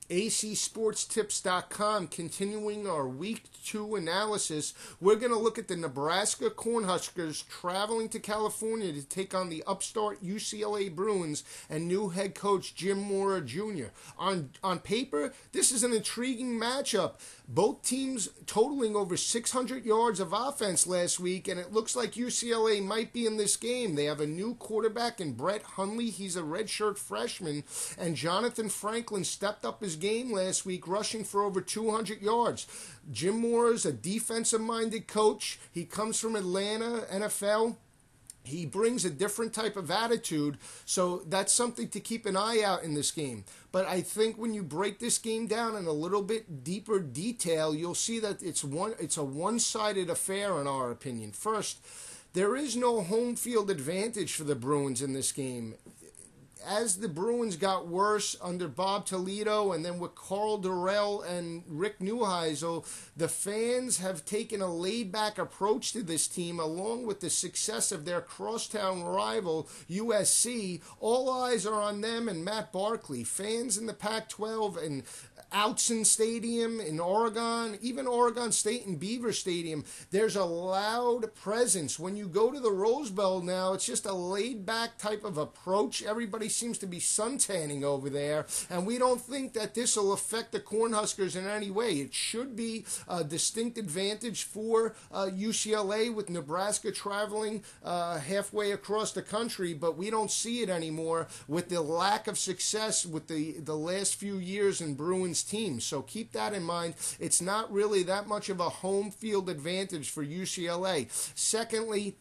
acsportstips.com, continuing our Week 2 analysis. We're going to look at the Nebraska Cornhuskers traveling to California to take on the upstart UCLA Bruins and new head coach Jim Mora Jr. On paper, this is an intriguing matchup. Both teams totaling over 600 yards of offense last week, and it looks like UCLA might be in this game. They have a new quarterback in Brett Hundley. He's a redshirt freshman, and Jonathan Franklin stepped up his game last week, rushing for over 200 yards. Jim Mora's a defensive-minded coach. He comes from Atlanta, NFL. He brings a different type of attitude, so that's something to keep an eye out in this game. But I think when you break this game down in a little bit deeper detail, you'll see that it's a one-sided affair in our opinion. First, there is no home field advantage for the Bruins in this game. As the Bruins got worse under Bob Toledo and then with Carl Durrell and Rick Neuheisel, the fans have taken a laid-back approach to this team along with the success of their crosstown rival, USC. All eyes are on them and Matt Barkley. Fans in the Pac-12 and Outson Stadium in Oregon, even Oregon State and Beaver Stadium, there's a loud presence. When you go to the Rose Bowl now, it's just a laid-back type of approach. Everybody seems to be suntanning over there, and we don't think that this will affect the Cornhuskers in any way. It should be a distinct advantage for UCLA with Nebraska traveling halfway across the country, but we don't see it anymore with the lack of success with the last few years in Bruins teams. So keep that in mind. It's not really that much of a home field advantage for UCLA. Secondly,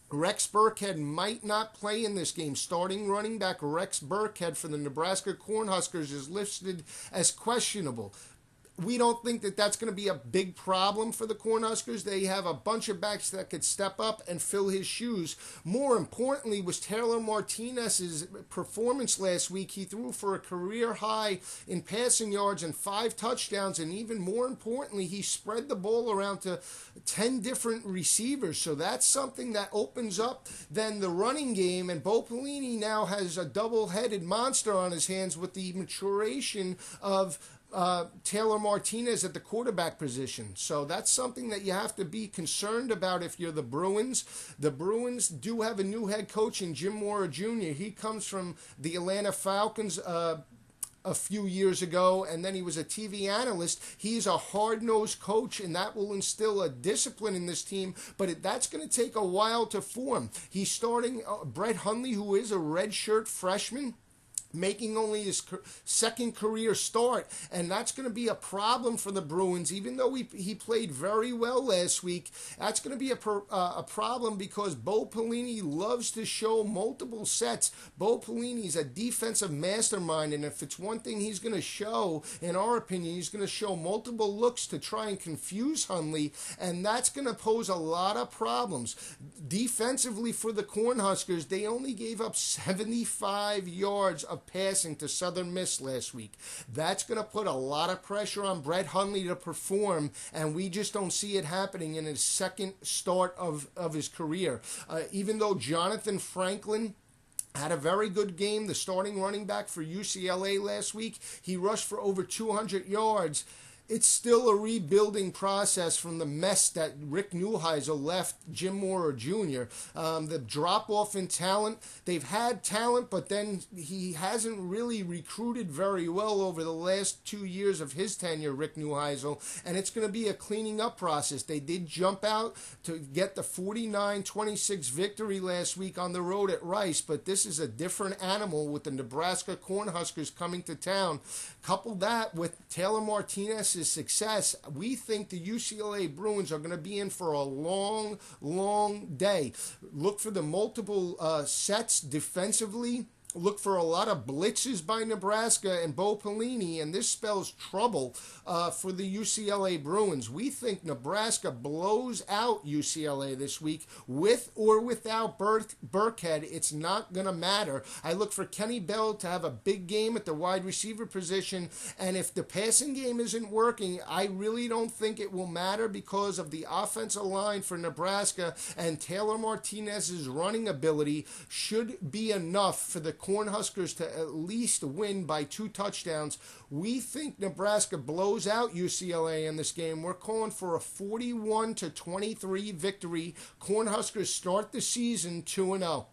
Rex Burkhead might not play in this game. Starting running back Rex Burkhead for the Nebraska Cornhuskers is listed as questionable. We don't think that that's going to be a big problem for the Cornhuskers. They have a bunch of backs that could step up and fill his shoes. More importantly was Taylor Martinez's performance last week. He threw for a career high in passing yards and 5 touchdowns, and even more importantly, he spread the ball around to 10 different receivers. So that's something that opens up then the running game, and Bo Pelini now has a double-headed monster on his hands with the maturation of Taylor Martinez at the quarterback position. So that's something that you have to be concerned about if you're the Bruins. The Bruins do have a new head coach in Jim Mora Jr. He comes from the Atlanta Falcons a few years ago, and then he was a TV analyst. He's a hard-nosed coach, and that will instill a discipline in this team, but that's going to take a while to form. He's starting Brett Hundley, who is a redshirt freshman, making only his second career start, and that's going to be a problem for the Bruins. Even though he played very well last week, that's going to be a problem because Bo Pelini loves to show multiple sets. Bo Pelini is a defensive mastermind, and if it's one thing he's going to show, in our opinion, he's going to show multiple looks to try and confuse Hundley, and that's going to pose a lot of problems. Defensively for the Cornhuskers, they only gave up 75 yards of passing to Southern Miss last week. That's going to put a lot of pressure on Brett Hundley to perform, and we just don't see it happening in his second start of his career. Even though Jonathan Franklin had a very good game, the starting running back for UCLA last week, he rushed for over 200 yards. It's still a rebuilding process from the mess that Rick Neuheisel left Jim Mora Jr. The drop-off in talent, they've had talent, but then he hasn't really recruited very well over the last 2 years of his tenure, Rick Neuheisel, and it's going to be a cleaning up process. They did jump out to get the 49-26 victory last week on the road at Rice, but this is a different animal with the Nebraska Cornhuskers coming to town. Couple that with Taylor Martinez's success, we think the UCLA Bruins are going to be in for a long, long day. Look for the multiple sets defensively. Look for a lot of blitzes by Nebraska and Bo Pelini, and this spells trouble for the UCLA Bruins. We think Nebraska blows out UCLA this week with or without Burkhead. It's not going to matter. I look for Kenny Bell to have a big game at the wide receiver position, and if the passing game isn't working, I really don't think it will matter because of the offensive line for Nebraska, and Taylor Martinez's running ability should be enough for the Cornhuskers to at least win by 2 touchdowns. We think Nebraska blows out UCLA in this game. We're calling for a 41-23 victory. Cornhuskers start the season 2-0.